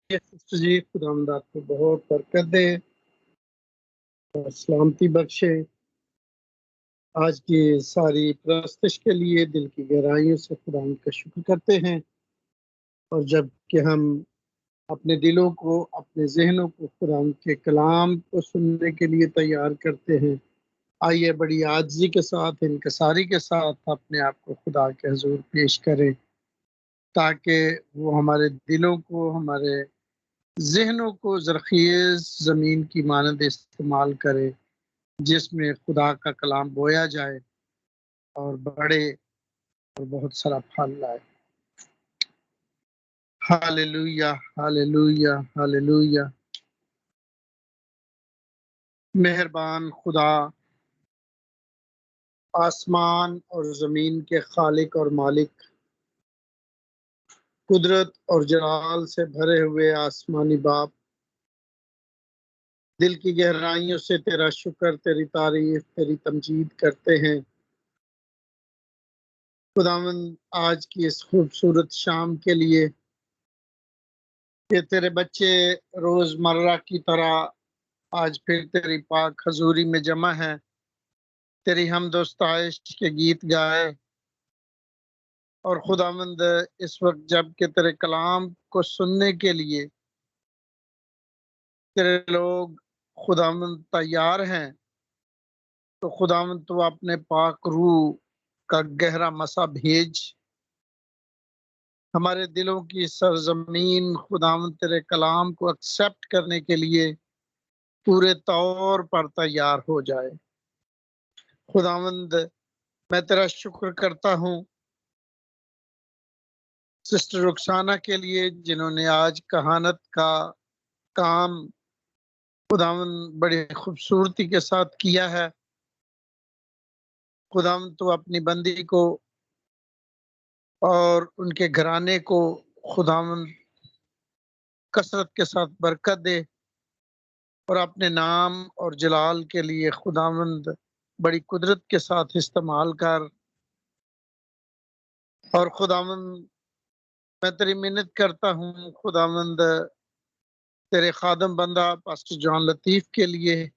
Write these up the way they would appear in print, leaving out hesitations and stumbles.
Sister जी, खुदावंद आपको बहुत बरकत दे और सलामती बख्शे। आज की सारी प्रस्तश के लिए दिल की गहराइयों से खुदावंद का शुक्र करते हैं। और जब कि हम अपने दिलों को, अपने ज़हनों को खुदावंद के कलाम को सुनने के लिए तैयार करते हैं, आइए बड़ी आजिज़ी के साथ, इनकिसारी के साथ अपने आप को खुदा के हज़ूर पेश करें, ताकि वो हमारे दिलों को, हमारे ज़हनों को ज़रख़ीज़ ज़मीन की मानद इस्तेमाल करे, जिसमें खुदा का कलाम बोया जाए और बड़े और बहुत सारा फल लाए। Hallelujah, hallelujah, hallelujah. मेहरबान खुदा, आसमान और ज़मीन के खालिक और मालिक, कुदरत और जलाल से भरे हुए आसमानी बाप, दिल की गहराइयों से तेरा शुक्र, तेरी तारीफ, तेरी तमजीद करते हैं। खुदावंद, आज की इस खूबसूरत शाम के लिए कि तेरे बच्चे रोज़मर्रा की तरह आज फिर तेरी पाक हजूरी में जमा है, तेरी हमदोस्ताइश के गीत गाए। और खुदावंद, इस वक्त जब के तेरे कलाम को सुनने के लिए तेरे लोग खुदावंद तैयार हैं, तो खुदावंद तू अपने पाक रूह का गहरा मसा भेज, हमारे दिलों की सरजमीन खुदावंद तेरे कलाम को एक्सेप्ट करने के लिए पूरे तौर पर तैयार हो जाए। खुदावंद, मैं तेरा शुक्र करता हूँ सिस्टर रुखसाना के लिए, जिन्होंने आज कहानत का काम खुदावंद बड़ी खूबसूरती के साथ किया है। खुदावंद तो अपनी बंदी को और उनके घराने को खुदावंद कसरत के साथ बरकत दे और अपने नाम और जलाल के लिए खुदावंद बड़ी कुदरत के साथ इस्तेमाल कर। और खुदावंद, मैं तेरी मिन्नत करता हूँ खुदावंद, तेरे खादम बंदा पास्टर जॉन लतीफ़ के लिए,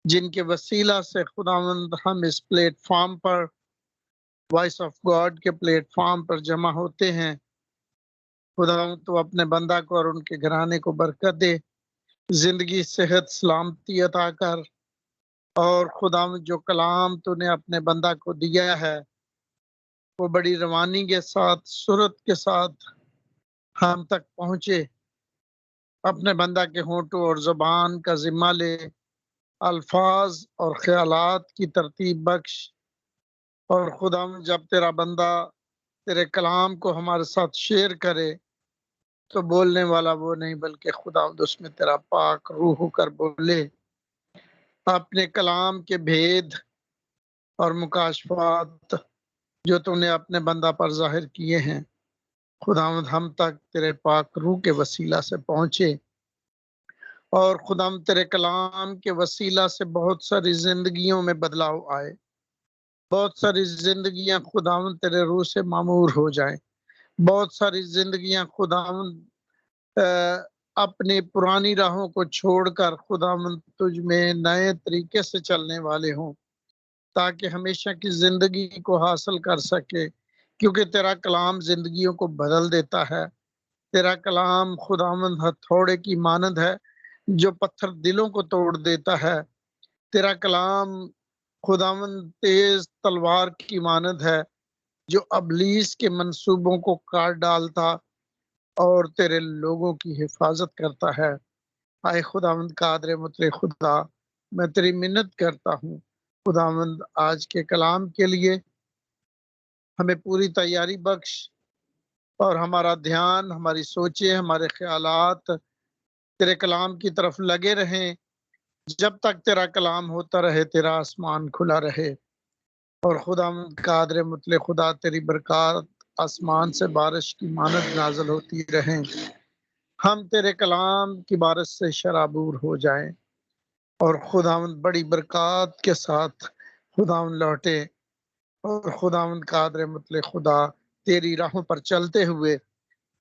जिनके वसीला से खुदावंद हम इस प्लेटफ़ॉर्म पर, वॉइस ऑफ गॉड के प्लेटफ़ॉर्म पर जमा होते हैं। खुदावंद तो अपने बंदा को और उनके घराने को बरकत दे, ज़िंदगी, सेहत, सलामती अता कर। और खुदावंद, जो कलाम तूने अपने बंदा को दिया है, वो बड़ी रवानी के साथ, सूरत के साथ हम तक पहुँचे। अपने बंदा के होंठों और ज़ुबान का ज़िम्मा ले, अल्फाज और ख़यालात की तरतीब बख्श। और खुदावंद, जब तेरा बंदा तेरे कलाम को हमारे साथ शेयर करे, तो बोलने वाला वो नहीं बल्कि खुदावंद उसमें तेरा पाक रूह होकर बोले। अपने कलाम के भेद और मुकाशफात जो तूने अपने बंदा पर ज़ाहिर किए हैं, खुदावंद हम तक तेरे पाक रूह के वसीला से पहुँचे। और खुदावंद, तेरे कलाम के वसीला से बहुत सारी ज़िंदगियों में बदलाव आए। बहुत सारी ज़िंदगियाँ खुदावंद तेरे रूह से मामूर हो जाएँ। बहुत सारी ज़िंदगियाँ खुदावंद अपनी पुरानी राहों को छोड़कर खुदावंद तुझ में नए तरीके से चलने वाले हों, ताकि हमेशा की ज़िंदगी को हासिल कर सके। क्योंकि तेरा कलाम ज़िंदगियों को बदल देता है। तेरा कलाम खुदावंद हथौड़े की मानद है, जो पत्थर दिलों को तोड़ देता है। तेरा कलाम खुदावंद तेज तलवार की मानद है, जो अबलीस के मंसूबों को काट डालता और तेरे लोगों की हिफाजत करता है। आए खुदावंद कादर मुतले खुदा, मैं तेरी मिन्नत करता हूँ खुदावंद, आज के कलाम के लिए हमें पूरी तैयारी बख्श और हमारा ध्यान, हमारी सोचें, हमारे ख्यालात तेरे कलाम की तरफ लगे रहें। जब तक तेरा कलाम होता रहे, तेरा आसमान खुला रहे। और खुदावंद कादर मुतले खुदा, तेरी बरक़ात आसमान से बारिश की मानद नाज़िल होती रहें। हम तेरे कलाम की बारिश से शराबूर हो जाएँ और खुदावंद बड़ी बरक़ात के साथ खुदावंद लौटे। और खुदावंद कादर मुतले खुदा, तेरी राहों पर चलते हुए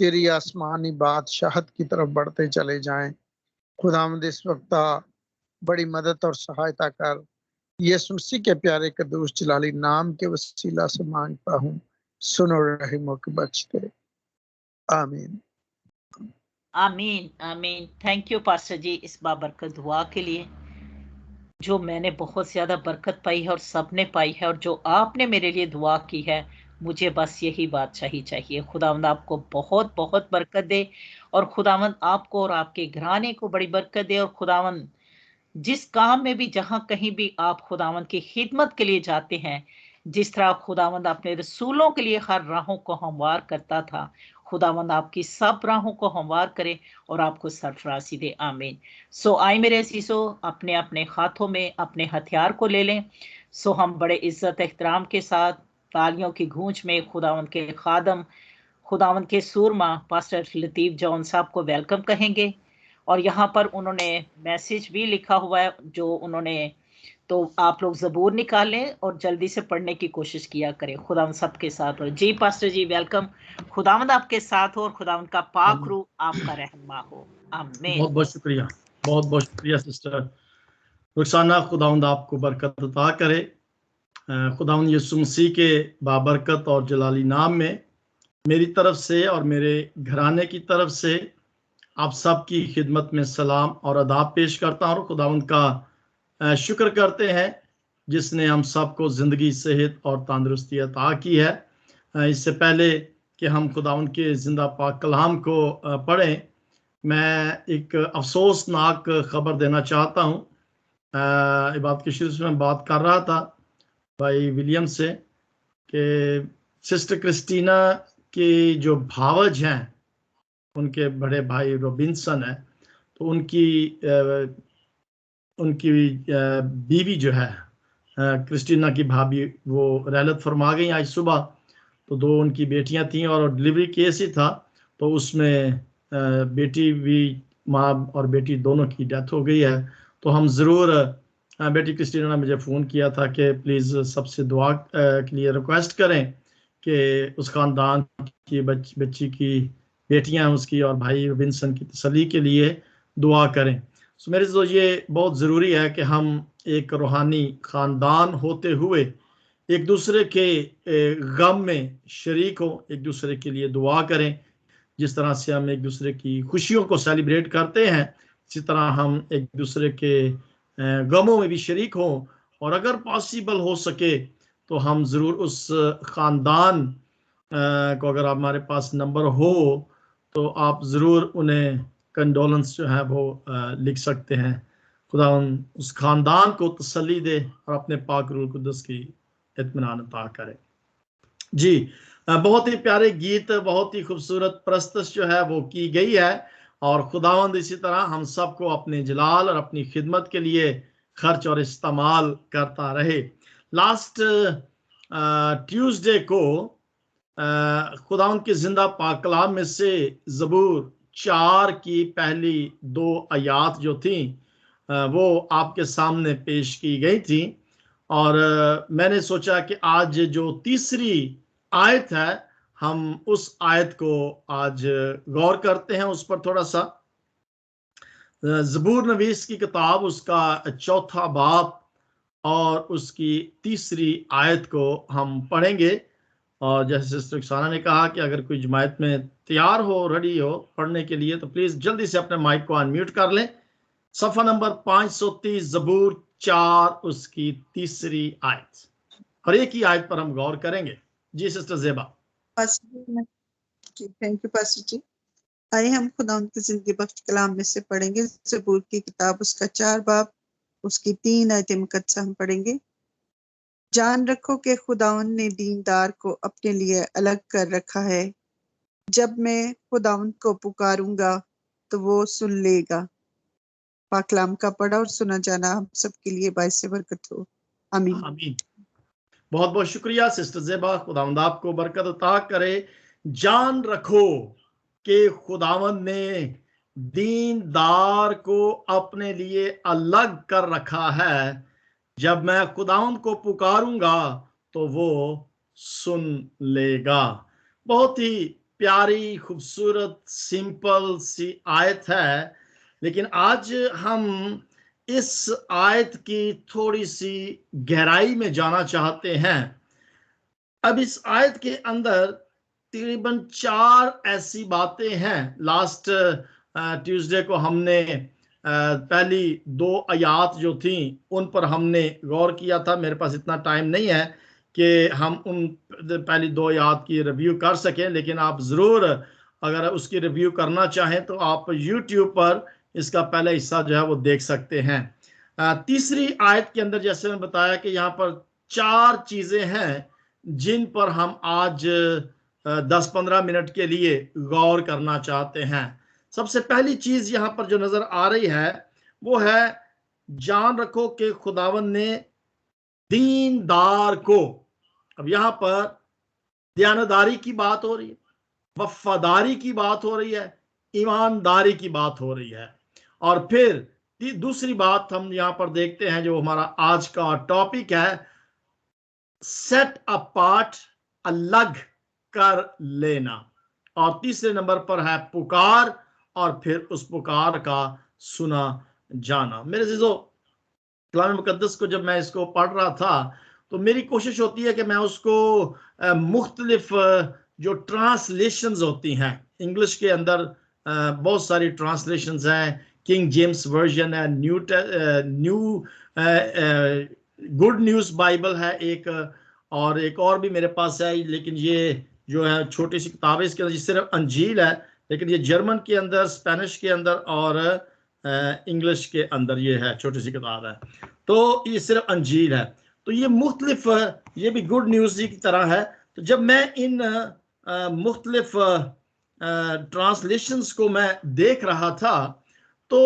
तेरी आसमानी बादशाहत की तरफ बढ़ते चले जाएं। खुदावंद इस वक्त बड़ी मदद और सहायता कर। यीशु मसीह के प्यारे कदूस जलाली नाम के वसीला से मांगता हूँ, सुनो रहम के बख्शते। आमीन। आमीन आमीन। थैंक यू पास्टर जी इस बाबरकत दुआ के लिए, जो मैंने बहुत ज्यादा बरकत पाई है और सबने पाई है, और जो आपने मेरे लिए दुआ की है, मुझे बस यही बादशाही चाहिए। खुदावंद आपको बहुत बहुत बरकत दे, और खुदावंद आपको और आपके घराने को बड़ी बरकत दे। और खुदावंद जिस काम में भी, जहां कहीं भी आप खुदावंद की खिदमत के लिए जाते हैं, जिस तरह खुदावंद अपने रसूलों के लिए हर राहों को हमवार करता था, खुदावंद आपकी सब राहों को हमवार करे और आपको सरफराजी दे। आमीन। सो आए मेरे अजीजो, अपने अपने हाथों में अपने हथियार को ले लें। सो हम बड़े इज्जत एहतराम के साथ तालियों की गूंज में खुदावंद के खादम, खुदावंद के सूरमा पास्टर लतीफ जॉन साहब को वेलकम कहेंगे। और यहाँ पर उन्होंने मैसेज भी लिखा हुआ है जो उन्होंने, तो आप लोग ज़बूर निकालें और जल्दी से पढ़ने की कोशिश किया करें। खुदावंद सबके साथ हो। जी पास्टर जी वेलकम। खुदावंद आपके साथ हो और खुदावंद का पाक रूह आपका रहनुमा हो। आमीन। बहुत बहुत शुक्रिया, बहुत बहुत शुक्रिया सिस्टर रुखसाना। खुदावंद आपको बरकत अता करे। खुदावंद यीशु मसीह के बाबरकत और जलाली नाम में मेरी तरफ से और मेरे घराने की तरफ से आप सबकी खिदमत में सलाम और अदाब पेश करता हूँ। खुदावंद का शुक्र करते हैं जिसने हम सबको ज़िंदगी, सेहत और तंदुरुस्ती अता की है। इससे पहले कि हम खुदावंद के ज़िंदा पाक कलाम को पढ़ें, मैं एक अफसोसनाक खबर देना चाहता हूँ। इबादत के शुरू में बात कर रहा था भाई विलियम से कि सिस्टर क्रिस्टीना की जो भावज हैं, उनके बड़े भाई रॉबिन्सन है, तो उनकी बीवी जो है क्रिस्टीना की भाभी, वो रहलत फरमा गई आज सुबह। तो दो उनकी बेटियां थीं और डिलीवरी केस ही था, तो उसमें बेटी भी, माँ और बेटी दोनों की डेथ हो गई है। तो हम ज़रूर, बेटी क्रिस्टीना ने मुझे फ़ोन किया था कि प्लीज़ सबसे दुआ के लिए रिक्वेस्ट करें कि उस ख़ानदान की बच्ची की बेटियां उसकी और भाई विंसन की तसल्ली के लिए दुआ करें। सो मेरे तो ये बहुत ज़रूरी है कि हम एक रूहानी ख़ानदान होते हुए एक दूसरे के गम में शरीक हो, एक दूसरे के लिए दुआ करें। जिस तरह से हम एक दूसरे की खुशियों को सेलिब्रेट करते हैं, इसी तरह हम एक दूसरे के गमों में भी शरीक हों। और अगर पॉसिबल हो सके तो हम ज़रूर उस ख़ानदान को, अगर हमारे पास नंबर हो तो आप ज़रूर उन्हें कंडोलेंस जो है वो लिख सकते हैं। खुदावंद उस ख़ानदान को तसल्ली दे और अपने पाक रूह कुद्दस की इत्मीनान अता करे। जी, बहुत ही प्यारे गीत, बहुत ही खूबसूरत प्रस्तुत जो है वो की गई है। और खुदावंद इसी तरह हम सबको अपने जलाल और अपनी खिदमत के लिए खर्च और इस्तेमाल करता रहे। लास्ट ट्यूसडे को खुदावंद के जिंदा पाक कलाम में से ज़बूर 4 की पहली 2 आयात जो थी वो आपके सामने पेश की गई थी। और मैंने सोचा कि आज जो तीसरी आयत है, हम उस आयत को आज गौर करते हैं, उस पर थोड़ा सा। ज़बूर नवीस की किताब, उसका 4था बाब और उसकी तीसरी आयत को हम पढ़ेंगे। और जैसे सिस्टर रुखसाना ने कहा कि अगर कोई जमायत में तैयार हो, रेडी हो पढ़ने के लिए, तो प्लीज़ जल्दी से अपने माइक को अनम्यूट कर लें। सफ़ा नंबर 530, ज़बूर 4 उसकी तीसरी आयत, और एक ही आयत पर हम गौर करेंगे। जी sister Zeba. Thank you pastor ji. आइए हम खुदावंद की जिंदगी बख्श कलाम में से पढ़ेंगे ज़बूर की किताब, उसका 4 बाब, उसकी 3 आयतें मुकद्दसा हम पढ़ेंगे। जान रखो कि खुदावंद ने दीनदार को अपने लिए अलग कर रखा है। जब मैं खुदावंद को पुकारूंगा तो वो सुन लेगा। पाक कलाम का पढ़ा और सुना जाना हम सबके लिए बाइस बरकत हो। आमीन। आमीन। बहुत बहुत शुक्रिया सिस्टर ज़ेबा, खुदावंद आपको बरकत अता करे। जान रखो कि खुदावंद ने दीनदार को अपने लिए अलग कर रखा है। जब मैं खुदावंद को पुकारूंगा तो वो सुन लेगा। बहुत ही प्यारी खूबसूरत सिंपल सी आयत है, लेकिन आज हम इस आयत की थोड़ी सी गहराई में जाना चाहते हैं। अब इस आयत के अंदर तकरीबन 4 ऐसी बातें हैं। लास्ट ट्यूसडे को हमने पहली 2 आयात जो थी उन पर हमने गौर किया था। मेरे पास इतना टाइम नहीं है कि हम उन पहली 2 आयात की रिव्यू कर सकें, लेकिन आप ज़रूर अगर उसकी रिव्यू करना चाहें तो आप YouTube पर इसका पहला हिस्सा जो है वो देख सकते हैं। तीसरी आयत के अंदर जैसे मैंने बताया कि यहाँ पर 4 चीज़ें हैं जिन पर हम आज 10-15 मिनट के लिए गौर करना चाहते हैं। सबसे पहली चीज यहां पर जो नजर आ रही है वो है, जान रखो कि खुदावन ने दीनदार को, अब यहां पर दयानतदारी की बात हो रही है, वफादारी की बात हो रही है, ईमानदारी की बात हो रही है। और फिर दूसरी बात हम यहां पर देखते हैं जो हमारा आज का टॉपिक है, सेट अपार्ट, अलग कर लेना। और तीसरे नंबर पर है पुकार, और फिर उस पुकार का सुना जाना। मेरे अज़ीज़ों, कलाम मुकद्दस को जब मैं इसको पढ़ रहा था तो मेरी कोशिश होती है कि मैं उसको मुख्तलिफ जो ट्रांसलेशंस होती हैं, इंग्लिश के अंदर बहुत सारी ट्रांसलेशंस हैं, किंग जेम्स वर्जन है, न्यू गुड न्यूज़ बाइबल है एक, और एक और भी मेरे पास है, लेकिन ये जो है छोटी सी किताब है, इसके अंदर सिर्फ अंजील है, लेकिन ये जर्मन के अंदर, स्पेनिश के अंदर और इंग्लिश के अंदर ये है, छोटी सी किताब है, तो ये सिर्फ अंजील है। तो ये मुख्तलिफ, ये भी गुड न्यूज़ की तरह है। तो जब मैं इन मुख्तलिफ ट्रांसलेशंस को मैं देख रहा था तो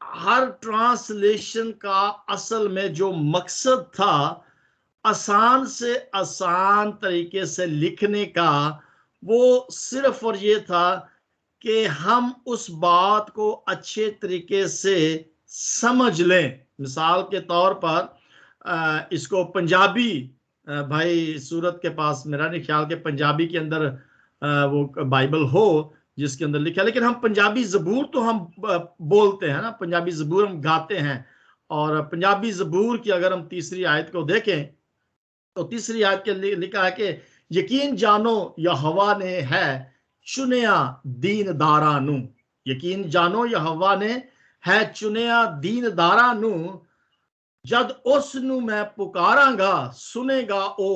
हर ट्रांसलेशन का असल में जो मकसद था, आसान से आसान तरीके से लिखने का, वो सिर्फ और ये था कि हम उस बात को अच्छे तरीके से समझ लें। मिसाल के तौर पर इसको पंजाबी, भाई सूरत के पास मेरा नहीं ख्याल कि पंजाबी के अंदर वो बाइबल हो जिसके अंदर लिखा है, लेकिन हम पंजाबी ज़बूर तो हम बोलते हैं ना, पंजाबी ज़बूर हम गाते हैं। और पंजाबी ज़बूर की अगर हम तीसरी आयत को देखें तो तीसरी आयत के लिखा है कि यकीन जानो यहोवा ने है चुनिया दीनदारा नू, यकीन जानो यहोवा ने है चुनिया दीनदारा नू, जद उस नू मैं पुकारांगा सुनेगा ओ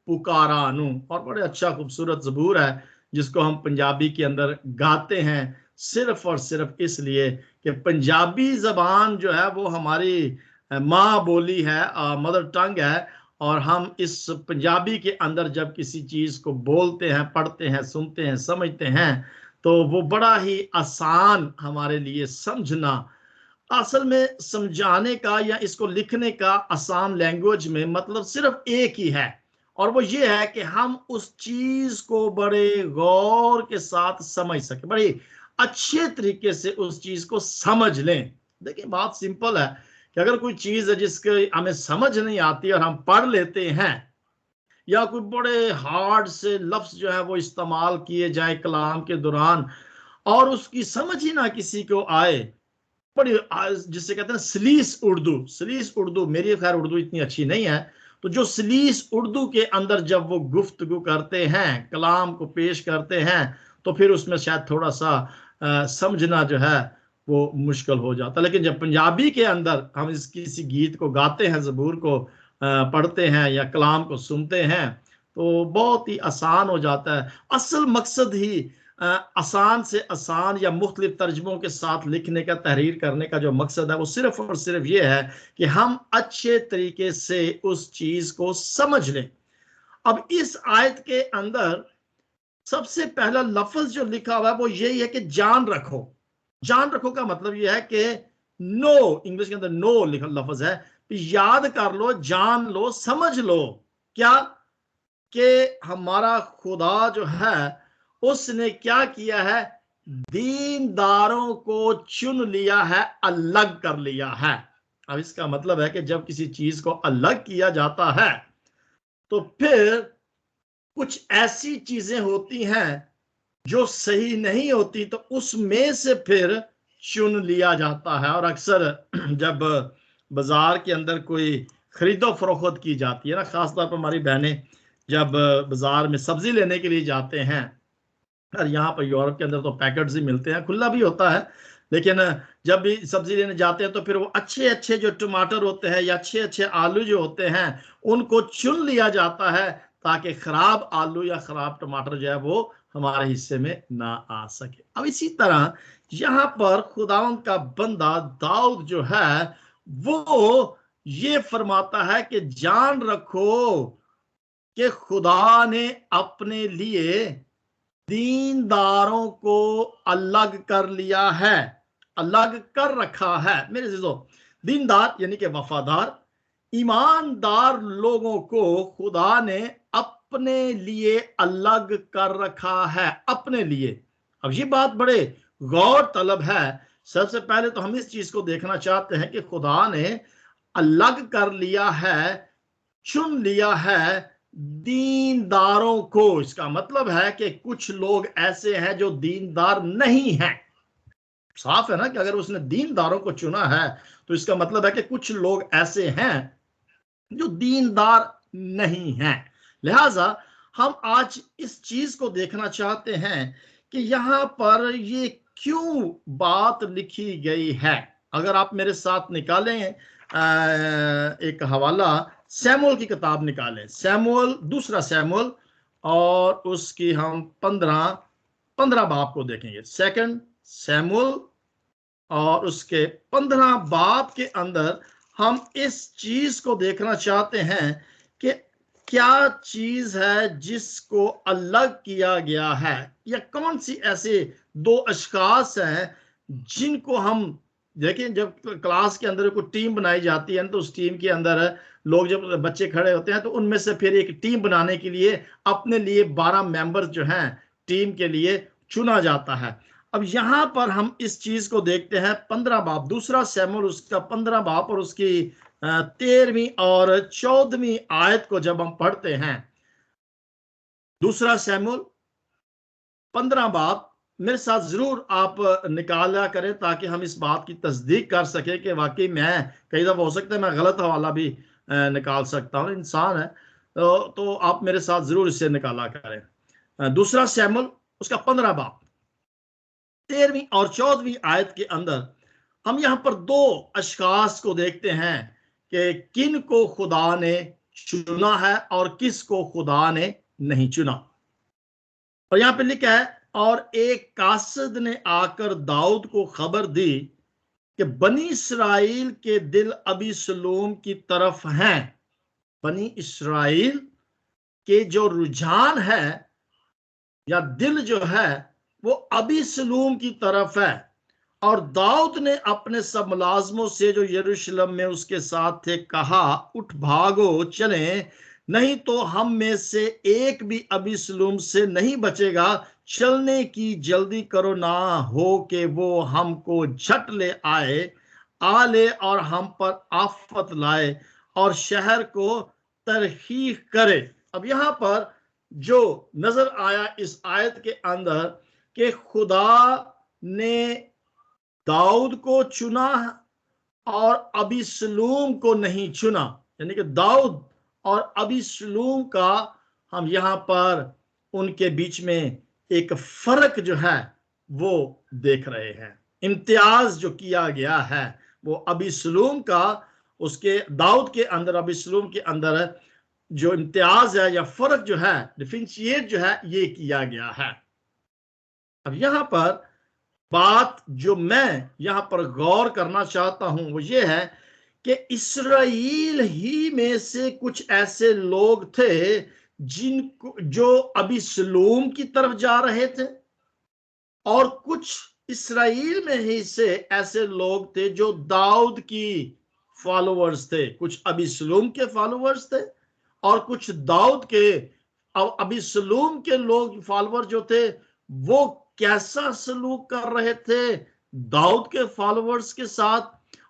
पुकारा नू। और बड़े अच्छा खूबसूरत ज़बूर है जिसको हम पंजाबी के अंदर गाते हैं, सिर्फ और सिर्फ इसलिए कि पंजाबी ज़बान जो है वो हमारी माँ बोली है, मदर टंग है, और हम इस पंजाबी के अंदर जब किसी चीज़ को बोलते हैं, पढ़ते हैं, सुनते हैं, समझते हैं तो वो बड़ा ही आसान हमारे लिए समझना। असल में समझाने का या इसको लिखने का आसान लैंग्वेज में मतलब सिर्फ एक ही है, और वो ये है कि हम उस चीज को बड़े गौर के साथ समझ सके, बड़े अच्छे तरीके से उस चीज को समझ लें। देखिए बात सिंपल है कि अगर कोई चीज है जिसके हमें समझ नहीं आती और हम पढ़ लेते हैं, या कोई बड़े हार्ड से लफ्ज जो है वो इस्तेमाल किए जाए कलाम के दौरान और उसकी समझ ही ना किसी को आए, बड़ी जिससे कहते हैं सलीस उर्दू, सलीस उर्दू, मेरी खैर उर्दू इतनी अच्छी नहीं है, तो जो सलीस उर्दू के अंदर जब वो गुफ्तगू करते हैं, कलाम को पेश करते हैं, तो फिर उसमें शायद थोड़ा सा समझना जो है वो मुश्किल हो जाता है। लेकिन जब पंजाबी के अंदर हम इस किसी गीत को गाते हैं, ज़बूर को पढ़ते हैं या कलाम को सुनते हैं, तो बहुत ही आसान हो जाता है। असल मकसद ही आसान से आसान या मुख्तलिफ तर्जमों के साथ लिखने का, तहरीर करने का जो मकसद है वो सिर्फ और सिर्फ ये है कि हम अच्छे तरीके से उस चीज को समझ लें। अब इस आयत के अंदर सबसे पहला लफ्ज जो लिखा हुआ है वो यही है कि जान रखो। जान रखो का मतलब यह है कि नो, इंग्लिश के अंदर नो लिखा लफ्ज है, याद कर लो, जान लो, समझ लो क्या कि हमारा खुदा जो है उसने क्या किया है, दीनदारों को चुन लिया है, अलग कर लिया है। अब इसका मतलब है कि जब किसी चीज को अलग किया जाता है तो फिर कुछ ऐसी चीजें होती हैं जो सही नहीं होती तो उसमें से फिर चुन लिया जाता है। और अक्सर जब बाजार के अंदर कोई खरीदो फरोख्त की जाती है ना, खासतौर पर हमारी बहनें जब बाजार में सब्जी लेने के लिए जाते हैं, और यहाँ पर यूरोप के अंदर तो पैकेट्स ही मिलते हैं, खुला भी होता है, लेकिन जब भी सब्जी लेने जाते हैं तो फिर वो अच्छे अच्छे जो टमाटर होते हैं या अच्छे अच्छे आलू जो होते हैं उनको चुन लिया जाता है, ताकि खराब आलू या खराब टमाटर जो है वो हमारे हिस्से में ना आ सके। अब इसी तरह यहाँ पर खुदावंद का बंदा दाऊद जो है वो ये फरमाता है कि जान रखो कि खुदा ने अपने लिए दीनदारों को अलग कर लिया है, अलग कर रखा है। मेरे अज़ीज़ों, दीनदार यानी कि वफादार, ईमानदार लोगों को खुदा ने अपने लिए अलग कर रखा है, अपने लिए। अब ये बात बड़े गौर तलब है। सबसे पहले तो हम इस चीज को देखना चाहते हैं कि खुदा ने अलग कर लिया है, चुन लिया है दीनदारों को। इसका मतलब है कि कुछ लोग ऐसे हैं जो दीनदार नहीं हैं। साफ है ना कि अगर उसने दीनदारों को चुना है तो इसका मतलब है कि कुछ लोग ऐसे हैं जो दीनदार नहीं हैं। लिहाजा हम आज इस चीज को देखना चाहते हैं कि यहां पर ये क्यों बात लिखी गई है। अगर आप मेरे साथ निकालें एक हवाला, सैमुअल की किताब निकालें, सैमुअल, दूसरा सैमुअल, और उसकी हम 15 बाब को देखेंगे। सेकंड सैमुअल और उसके 15 बाब के अंदर हम इस चीज को देखना चाहते हैं कि क्या चीज है जिसको अलग किया गया है, या कौन सी ऐसे दो अशखास हैं जिनको हम देखें। जब क्लास के अंदर कोई टीम बनाई जाती है तो उस टीम के अंदर लोग, जब बच्चे खड़े होते हैं तो उनमें से फिर एक टीम बनाने के लिए अपने लिए 12 मेंबर्स जो हैं टीम के लिए चुना जाता है। अब यहां पर हम इस चीज को देखते हैं 15 बाब, दूसरा सैमुअल उसका 15 बाब और उसकी 13वीं और 14वीं आयत को जब हम पढ़ते हैं, दूसरा सैमुअल 15 बाब, मेरे साथ जरूर आप निकाला करें ताकि हम इस बात की तस्दीक कर सके कि वाकई मैं, कई दफा हो सकता है मैं गलत हवाला भी निकाल सकता हूं, इंसान है, तो आप मेरे साथ जरूर इसे निकाला करें। दूसरा सैमुअल उसका 15 बाब 13वीं और 14वीं आयत के अंदर हम यहां पर दो अशखास को देखते हैं कि किन को खुदा ने चुना है और किस को खुदा ने नहीं चुना। और यहां पे लिखा है, और एक कासिद ने आकर दाऊद को खबर दी कि बनी इस्राइल के दिल अबीसलोम की तरफ हैं। बनी इस्राइल के जो रुझान है या दिल जो है वो अबीसलोम की तरफ है। और दाऊद ने अपने सब मुलाजमों से जो यरूशलेम में उसके साथ थे कहा, उठ भागो चलें, नहीं तो हम में से एक भी अबीसलोम से नहीं बचेगा। चलने की जल्दी करो, ना हो कि वो हमको झट ले आ ले और हम पर आफत लाए और शहर को तरहीह करे। अब यहां पर जो नजर आया इस आयत के अंदर कि खुदा ने दाऊद को चुना और अबीसलोम को नहीं चुना, यानी कि दाऊद और अबीसलोम का हम यहां पर उनके बीच में एक फर्क जो है वो देख रहे हैं। इम्तियाज जो किया गया है वो अबीसलोम का, उसके दाऊद के अंदर, अबीसलोम के अंदर जो इम्तियाज है या फर्क जो है, डिफरेंशिएट जो है, ये किया गया है। अब यहां पर बात जो मैं यहां पर गौर करना चाहता हूं वो ये है कि इस्राएल ही में से कुछ ऐसे लोग थे जिनको, जो अबीसलोम की तरफ जा रहे थे, और कुछ इस्राएल में ही से ऐसे लोग थे जो दाऊद की फॉलोअर्स थे। कुछ अबीसलोम के फॉलोअर्स थे और कुछ दाऊद के। अब अबीसलोम के लोग फॉलोअर जो थे वो कैसा सलूक कर रहे थे दाऊद के फॉलोअर्स के साथ,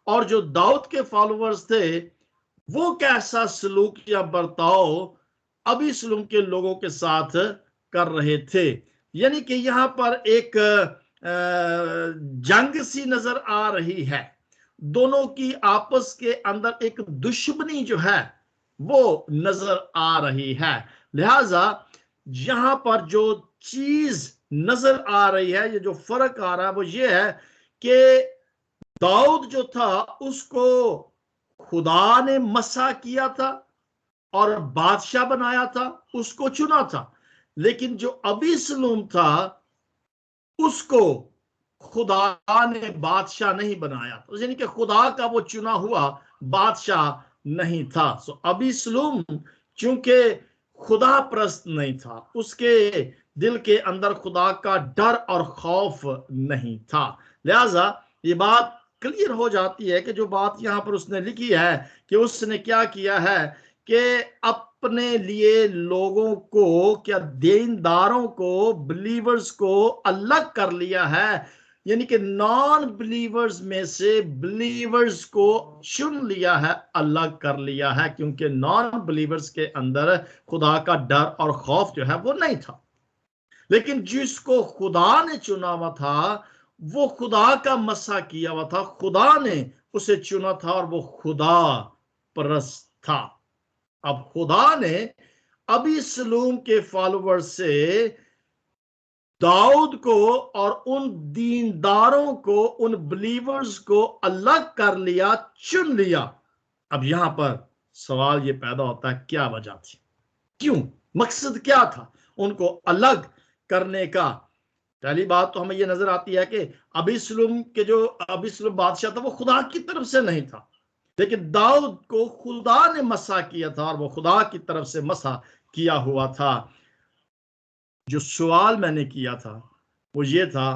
और जो दाऊद के फॉलोअर्स थे वो कैसा सलूक या बर्ताव अबीसलोम के लोगों के साथ कर रहे थे। यानी कि यहाँ पर एक जंग सी नजर आ रही है, दोनों की आपस के अंदर एक दुश्मनी जो है वो नजर आ रही है। लिहाजा यहां पर जो चीज नजर आ रही है, ये जो फर्क आ रहा है वो ये है कि दाऊद जो था उसको खुदा ने मसा किया था और बादशाह बनाया था, उसको चुना था। लेकिन जो अबीसलूम था उसको खुदा ने बादशाह नहीं बनाया, तो यानी कि खुदा का वो चुना हुआ बादशाह नहीं था। सो अबीसलूम चूंकि खुदा प्रस्त नहीं था, उसके दिल के अंदर खुदा का डर और खौफ नहीं था। लिहाजा ये बात क्लियर हो जाती है कि जो बात यहां पर उसने लिखी है कि उसने क्या किया है कि अपने लिए लोगों को, क्या देनदारों को, बिलीवर्स को अलग कर लिया है, यानी कि नॉन बिलीवर्स में से बिलीवर्स को चुन लिया है, अलग कर लिया है, क्योंकि नॉन बिलीवर्स के अंदर खुदा का डर और खौफ जो है वो नहीं था। लेकिन जिसको खुदा ने चुना हुआ था वो खुदा का मसा किया हुआ था, खुदा ने उसे चुना था और वो खुदा परस्त था। अब खुदा ने अबीसलूम के फॉलोअर से दाऊद को और उन दीनदारों को, उन बिलीवर्स को अलग कर लिया, चुन लिया। अब यहां पर सवाल ये पैदा होता है, क्या वजह थी, क्यों, मकसद क्या था उनको अलग करने का। पहली बात तो हमें यह नजर आती है कि अबीसलूम बादशाह था वो खुदा की तरफ से नहीं था, लेकिन दाऊद को खुदा ने मसा किया था और वो खुदा की तरफ से मसा किया हुआ था। जो सवाल मैंने किया था वो ये था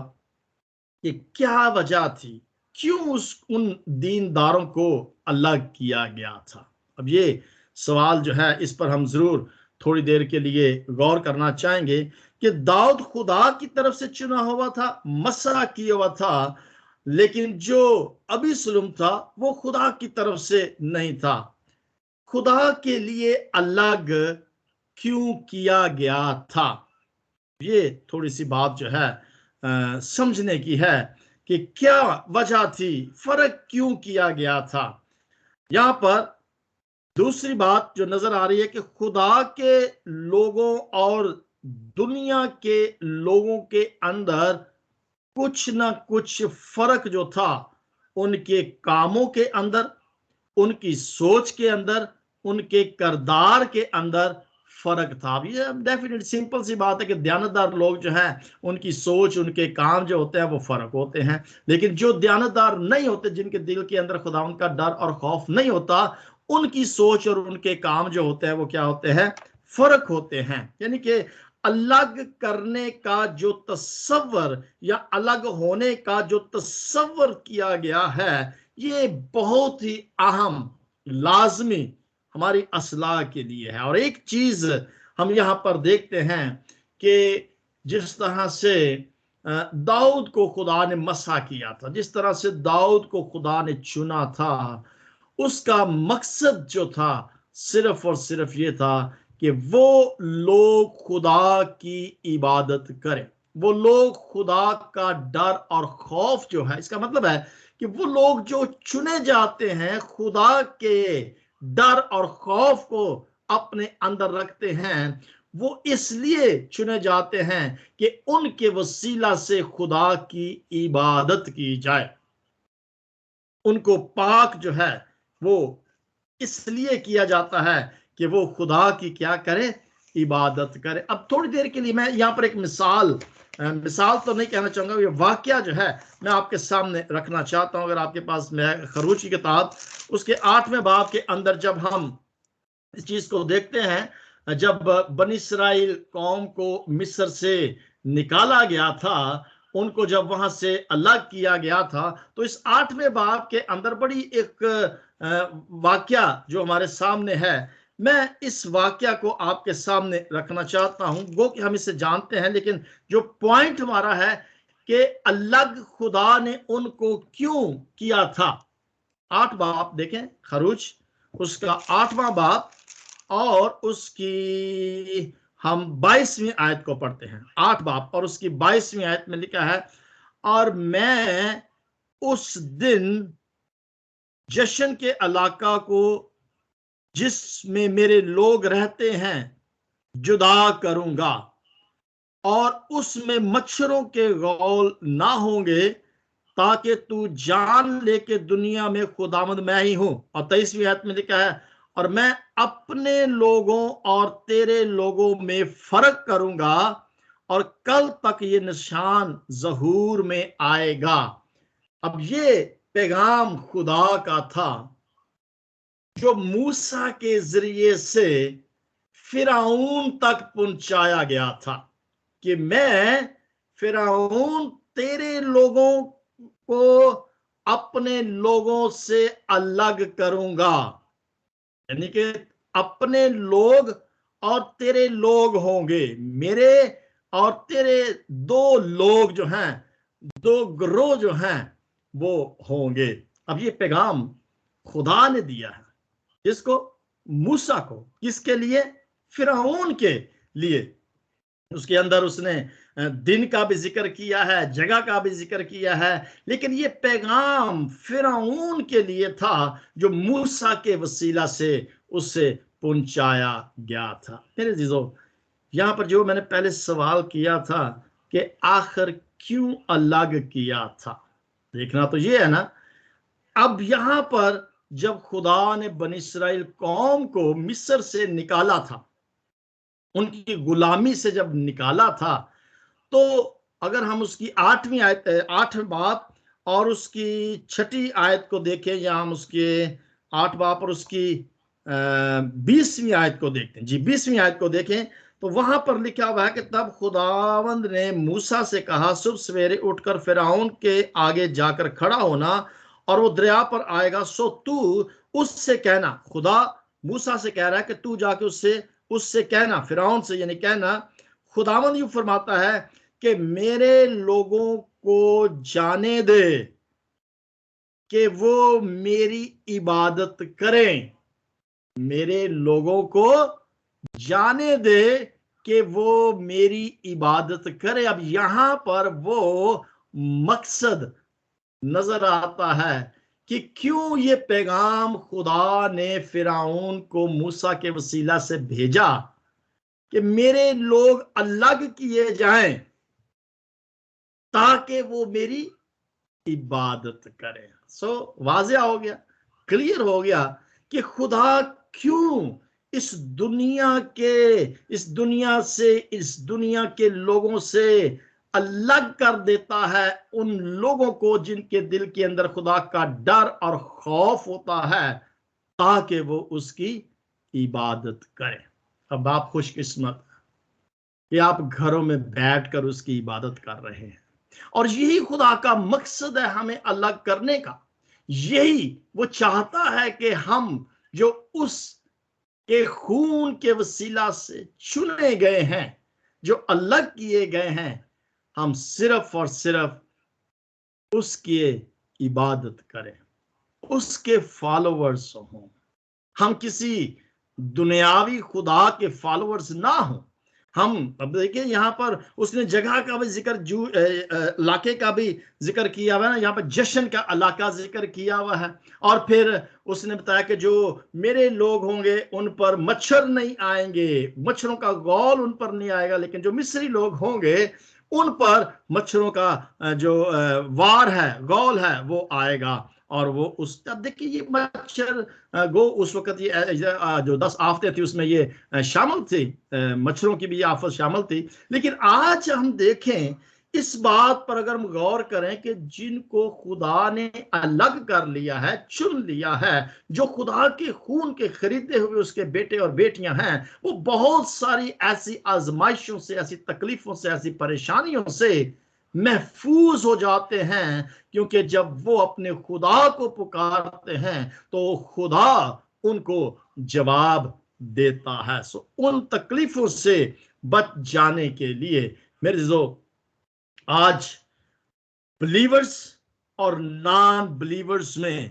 कि क्या वजह थी, क्यों उन दीनदारों को अलग किया गया था। अब ये सवाल जो है इस पर हम जरूर थोड़ी देर के लिए गौर करना चाहेंगे कि दाऊद खुदा की तरफ से चुना हुआ था, मसा किया हुआ था, लेकिन जो अबीसलूम था वो खुदा की तरफ से नहीं था। खुदा के लिए अलग क्यों किया गया था, ये थोड़ी सी बात जो है समझने की है कि क्या वजह थी, फर्क क्यों किया गया था। यहां पर दूसरी बात जो नजर आ रही है कि खुदा के लोगों और दुनिया के लोगों के अंदर कुछ ना कुछ फर्क जो था, उनके कामों के अंदर, उनकी सोच के अंदर, उनके किरदार के अंदर फर्क था। अब ये डेफिनेट सिंपल सी बात है कि दयानतदार लोग जो हैं उनकी सोच, उनके काम जो होते हैं वो फर्क होते हैं, लेकिन जो दयानतदार नहीं होते, जिनके दिल के अंदर खुदा उनका डर और खौफ नहीं होता, उनकी सोच और उनके काम जो होते हैं वो क्या होते हैं, फर्क होते हैं। यानी कि अलग करने का जो तस्वर या अलग होने का जो तस्वर किया गया है, ये बहुत ही अहम, लाजमी हमारी असलाह के लिए है। और एक चीज हम यहां पर देखते हैं कि जिस तरह से दाऊद को खुदा ने मसा किया था, जिस तरह से दाऊद को खुदा ने चुना था, उसका मकसद जो था सिर्फ और सिर्फ ये था कि वो लोग खुदा की इबादत करें, वो लोग खुदा का डर और खौफ जो है, इसका मतलब है कि वो लोग जो चुने जाते हैं खुदा के डर और खौफ को अपने अंदर रखते हैं, वो इसलिए चुने जाते हैं कि उनके वसीला से खुदा की इबादत की जाए। उनको पाक जो है वो इसलिए किया जाता है कि वो खुदा की क्या करे, इबादत करे। अब थोड़ी देर के लिए मैं यहां पर एक मिसाल तो नहीं कहना चाहूंगा, ये वाकया जो है मैं आपके सामने रखना चाहता हूं। अगर आपके पास में खरूज की किताब उसके 8वें बाब के अंदर जब हम इस चीज को देखते हैं, जब बनी इस्राएल कौम को मिस्र से निकाला गया था, उनको जब वहां से अलग किया गया था, तो इस 8वें बाब के अंदर बड़ी एक वाकया जो हमारे सामने है, मैं इस वाकया को आपके सामने रखना चाहता हूं। वो कि हम इसे जानते हैं, लेकिन जो पॉइंट हमारा है कि अलग खुदा ने उनको क्यों किया था। 8 बाब देखें, खरूज उसका 8वां बाब और उसकी हम 22वीं आयत को पढ़ते हैं। 8 बाब और उसकी 22वीं आयत में लिखा है, और मैं उस दिन जशन के इलाका को जिसमें मेरे लोग रहते हैं जुदा करूंगा, और उसमें मच्छरों के गौल ना होंगे, ताकि तू जान ले के दुनिया में खुदावंद मैं ही हूं। और 23वीं आयत में लिखा है, और मैं अपने लोगों और तेरे लोगों में फर्क करूंगा, और कल तक ये निशान ज़हूर में आएगा। अब ये पैगाम खुदा का था जो मूसा के जरिए से फिरौन तक पहुंचाया गया था, कि मैं फिरौन तेरे लोगों को अपने लोगों से अलग करूंगा। यानी कि अपने लोग और तेरे लोग होंगे, मेरे और तेरे दो लोग जो हैं, दो ग्रोह जो हैं वो होंगे। अब ये पैगाम खुदा ने दिया है, जिसको मूसा को, किसके लिए? फिरौन के लिए। उसके अंदर उसने दिन का भी जिक्र किया है, जगह का भी जिक्र किया है, लेकिन ये पैगाम फिरौन के लिए था जो मूसा के वसीला से उससे पहुंचाया गया था। मेरे जीजों, यहां पर जो मैंने पहले सवाल किया था कि आखिर क्यों अलग किया था, देखना तो ये है ना। अब यहां पर जब खुदा ने बनी इस्राएल कौम को मिस्र से निकाला था, उनकी गुलामी से जब निकाला था, तो अगर हम उसकी 8वीं आयत, 8वें बाब और उसकी 6ठी आयत को देखें, या हम उसके 8 बाब और उसकी 20वीं आयत को देखते हैं, जी 20वीं आयत को देखें, तो वहां पर लिखा हुआ है कि तब खुदावंद ने मूसा से कहा, सुबह सवेरे उठकर फिरौन के आगे जाकर खड़ा होना, और वो दरिया पर आएगा, सो तू उससे कहना। खुदा मूसा से कह रहा है कि तू जाके उससे कहना, फिरौन से, यानी कहना, खुदावंद यूं फरमाता है कि मेरे लोगों को जाने दे कि वो मेरी इबादत करें। मेरे लोगों को जाने दे कि वो मेरी इबादत करे। अब यहां पर वो मकसद नजर आता है कि क्यों ये पैगाम खुदा ने फिरौन को मूसा के वसीला से भेजा कि मेरे लोग अलग किए जाएं ताकि वो मेरी इबादत करें। सो वाज़ेह हो गया, क्लियर हो गया कि खुदा क्यों इस दुनिया के लोगों से अलग कर देता है उन लोगों को जिनके दिल के अंदर खुदा का डर और खौफ होता है, ताकि वो उसकी इबादत करें। अब आप खुशकिस्मत कि आप घरों में बैठकर उसकी इबादत कर रहे हैं, और यही खुदा का मकसद है हमें अलग करने का। यही वो चाहता है कि हम जो उसके खून के वसीला से चुने गए हैं, जो अलग किए गए हैं, हम सिर्फ और सिर्फ उसकी इबादत करें, उसके फॉलोअर्स हों। हम किसी दुनियावी खुदा के फॉलोअर्स ना हों। हम अब देखिए यहां पर उसने जगह का भी जिक्र, इलाके का भी जिक्र किया हुआ है ना, यहाँ पर जश्न का इलाका जिक्र किया हुआ है, और फिर उसने बताया कि जो मेरे लोग होंगे उन पर मच्छर नहीं आएंगे, मच्छरों का गौल उन पर नहीं आएगा, लेकिन जो मिस्री लोग होंगे उन पर मच्छरों का जो वार है, गौल है, वो आएगा। और वो उस, अब देखिए ये मच्छर गो उस वक्त ये जो 10 आफतें थी उसमें ये शामिल थी, मच्छरों की भी ये आफत शामिल थी। लेकिन आज हम देखें इस बात पर, अगर हम गौर करें कि जिनको खुदा ने अलग कर लिया है, चुन लिया है, जो खुदा के खून के खरीदे हुए उसके बेटे और बेटियां हैं, वो बहुत सारी ऐसी आजमाइशों से, ऐसी तकलीफों से, ऐसी परेशानियों से महफूज हो जाते हैं, क्योंकि जब वो अपने खुदा को पुकारते हैं तो खुदा उनको जवाब देता है। सो उन तकलीफों से बच जाने के लिए मेरे जो आज बिलीवर्स और नॉन बिलीवर्स में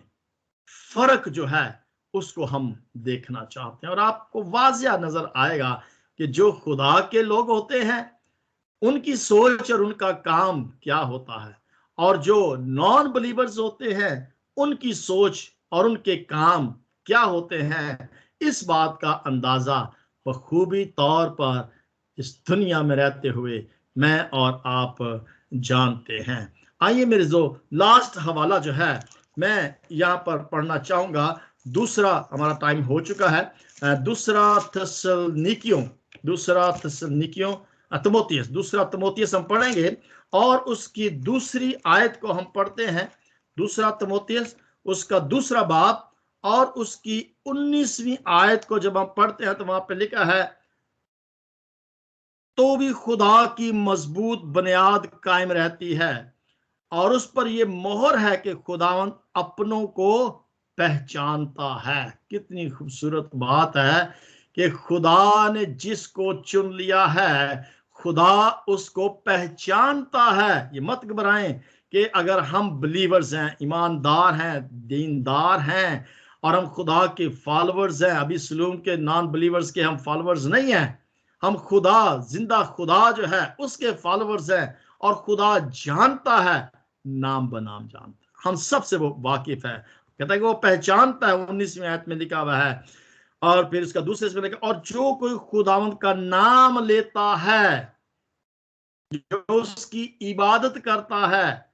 फर्क जो है उसको हम देखना चाहते हैं, और आपको वाज़िया नजर आएगा कि जो खुदा के लोग होते हैं उनकी सोच और उनका काम क्या होता है, और जो नॉन बिलीवर्स होते हैं उनकी सोच और उनके काम क्या होते हैं, इस बात का अंदाजा बखूबी तौर पर इस दुनिया में रहते हुए मैं और आप जानते हैं। आइए मेरे जो लास्ट हवाला जो है मैं यहाँ पर पढ़ना चाहूंगा। दूसरा, हमारा टाइम हो चुका है, दूसरा तिमोथियस हम पढ़ेंगे और उसकी दूसरी आयत को हम पढ़ते हैं। दूसरा तिमोथियस उसका दूसरा बाब और उसकी 19वीं आयत को जब हम पढ़ते हैं तो वहां पे लिखा है, तो भी खुदा की मजबूत बुनियाद कायम रहती है और उस पर यह मोहर है कि खुदावंद अपनों को पहचानता है। कितनी खूबसूरत बात है कि खुदा ने जिसको चुन लिया है खुदा उसको पहचानता है। ये मत घबराएं कि अगर हम बिलीवर्स हैं, ईमानदार हैं, दीनदार हैं और हम खुदा के फॉलोअर्स हैं, अभी सलूम के नॉन बिलीवर्स के हम फॉलोअर्स नहीं हैं, हम खुदा, जिंदा खुदा जो है उसके फॉलोअर्स हैं और खुदा जानता है, नाम बनाम जानता है, हम सबसे वो वाकिफ है। कहता है कि वो पहचानता है, 19वीं आयत में लिखा हुआ है। और फिर इसका दूसरे से लिखा, और जो कोई खुदावंद का नाम लेता है, जो उसकी इबादत करता है,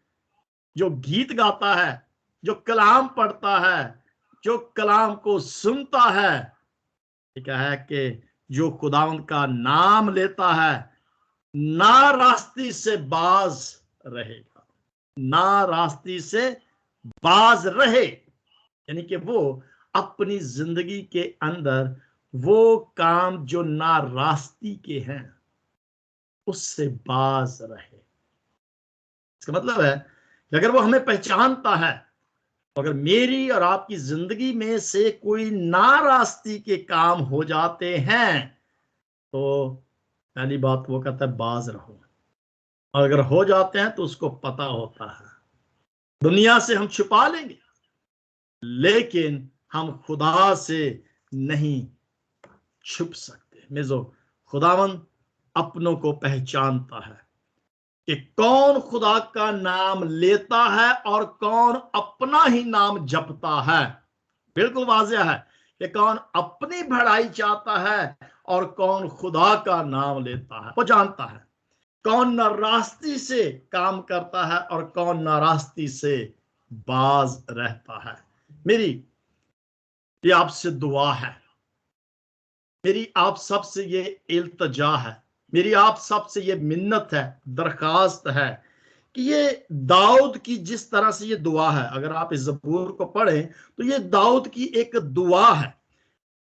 जो गीत गाता है, जो कलाम पढ़ता है, जो कलाम को सुनता है, लिखा है कि जो खुदावंद का नाम लेता है ना रास्ती से बाज रहेगा, ना रास्ती से बाज रहे, यानी कि वो अपनी जिंदगी के अंदर वो काम जो ना रास्ती के हैं उससे बाज रहे। इसका मतलब है कि अगर वो हमें पहचानता है, अगर मेरी और आपकी जिंदगी में से कोई नारास्ती के काम हो जाते हैं तो पहली बात वो कहता है बाज रहो, और अगर हो जाते हैं तो उसको पता होता है। दुनिया से हम छुपा लेंगे लेकिन हम खुदा से नहीं छुप सकते। मेजो खुदावंद अपनों को पहचानता है कि कौन खुदा का नाम लेता है और कौन अपना ही नाम जपता है। बिल्कुल वाज़ेह है कि कौन अपनी भलाई चाहता है और कौन खुदा का नाम लेता है। वो जानता है कौन नारास्ती से काम करता है और कौन नारास्ती से बाज रहता है। मेरी ये आपसे दुआ है, मेरी आप सबसे ये इल्तजा है, मेरी आप सबसे ये मिन्नत है, दरखास्त है कि ये दाऊद की जिस तरह से ये दुआ है, अगर आप इस ज़बूर को पढ़ें तो ये दाऊद की एक दुआ है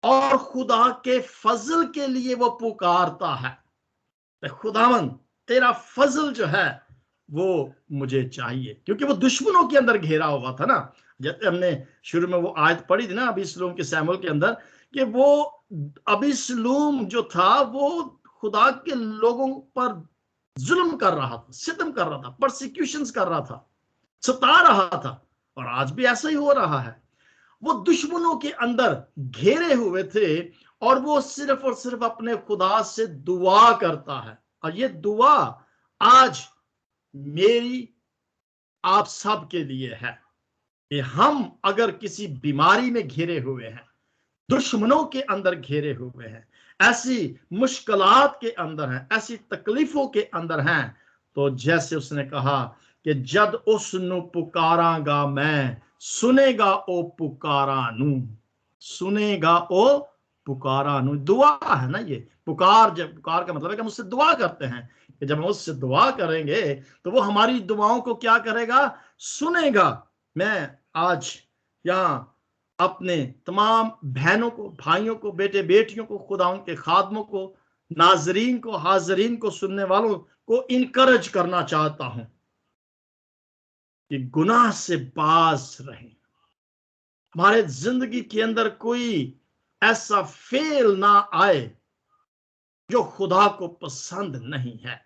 और खुदा के फजल के लिए वो पुकारता है, खुदावंद तेरा फजल जो है वो मुझे चाहिए, क्योंकि वो दुश्मनों के अंदर घेरा हुआ था ना। जैसे हमने शुरू में वो आयत पढ़ी थी ना अबीसलूम के सैमुअल के अंदर, कि वो अबीसलूम जो था वो खुदा के लोगों पर जुल्म कर रहा था, सितम कर रहा था, परसिक्यूशंस कर रहा था, सता रहा था, और आज भी ऐसा ही हो रहा है। वो दुश्मनों के अंदर घेरे हुए थे और वो सिर्फ और सिर्फ अपने खुदा से दुआ करता है। और ये दुआ आज मेरी आप सब के लिए है कि हम अगर किसी बीमारी में घिरे हुए हैं, दुश्मनों के अंदर घेरे हुए हैं, ऐसी मुश्किलात के अंदर हैं, ऐसी तकलीफों के अंदर हैं, तो जैसे उसने कहा कि जद उसनु पुकारांगा मैं, सुनेगा ओ पुकारानू, सुनेगा ओ पुकारानू। दुआ है ना ये पुकार। जब पुकार का मतलब है कि हम उससे दुआ करते हैं, कि जब हम उससे दुआ करेंगे तो वो हमारी दुआओं को क्या करेगा, सुनेगा। मैं आज यहाँ अपने तमाम बहनों को, भाइयों को, बेटे बेटियों को, खुदा उनके खादमों को, नाजरीन को, हाजरीन को, सुनने वालों को इनकरेज करना चाहता हूं कि गुनाह से बाज रहें। हमारे जिंदगी के अंदर कोई ऐसा फेल ना आए जो खुदा को पसंद नहीं है।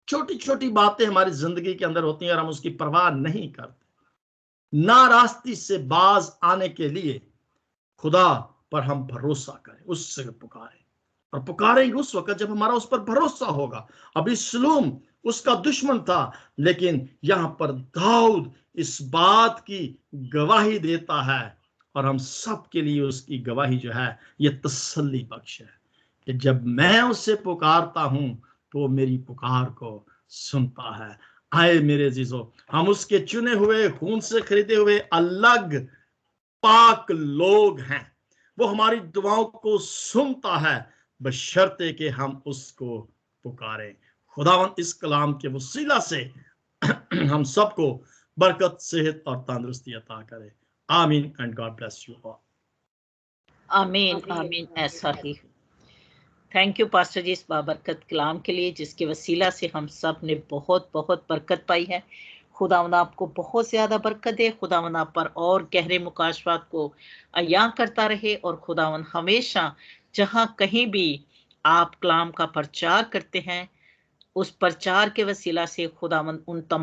छोटी छोटी बातें हमारी जिंदगी के अंदर होती हैं और हम उसकी परवाह नहीं करते। नारास्ती से बाज आने के लिए खुदा पर हम भरोसा करें, उससे पुकारें। और पुकारेंगे उस वक्त जब हमारा उस पर भरोसा होगा। अभी सलूम उसका दुश्मन था, लेकिन यहां पर दाऊद इस बात की गवाही देता है, और हम सब के लिए उसकी गवाही जो है ये तसल्ली बख्श है कि जब मैं उससे पुकारता हूं तो वो मेरी पुकार को सुनता है। आए मेरे अजीजों, हम उसके चुने हुए, खून से खरीदे हुए अलग पाक लोग हैं। वो हमारी दुआओं को सुनता है, बशर्ते कि हम उसको पुकारें। खुदावन इस कलाम के वसीला से हम सबको बरकत, सेहत और तंदुरुस्ती अता करे। आमीन and God bless you all. आमीन आमीन, ऐसा ही। थैंक यू पास्टर जी इस बाबरकत कलाम के लिए, जिसके वसीला से हम सब ने बहुत बहुत बरकत पाई है। खुदावंद आपको बहुत ज़्यादा बरकत दे, खुदावंद आप पर और गहरे मुकाशफात को अयां करता रहे, और खुदावंद हमेशा जहां कहीं भी आप कलाम का प्रचार करते हैं, उस प्रचार के वसीला से खुदावंद उन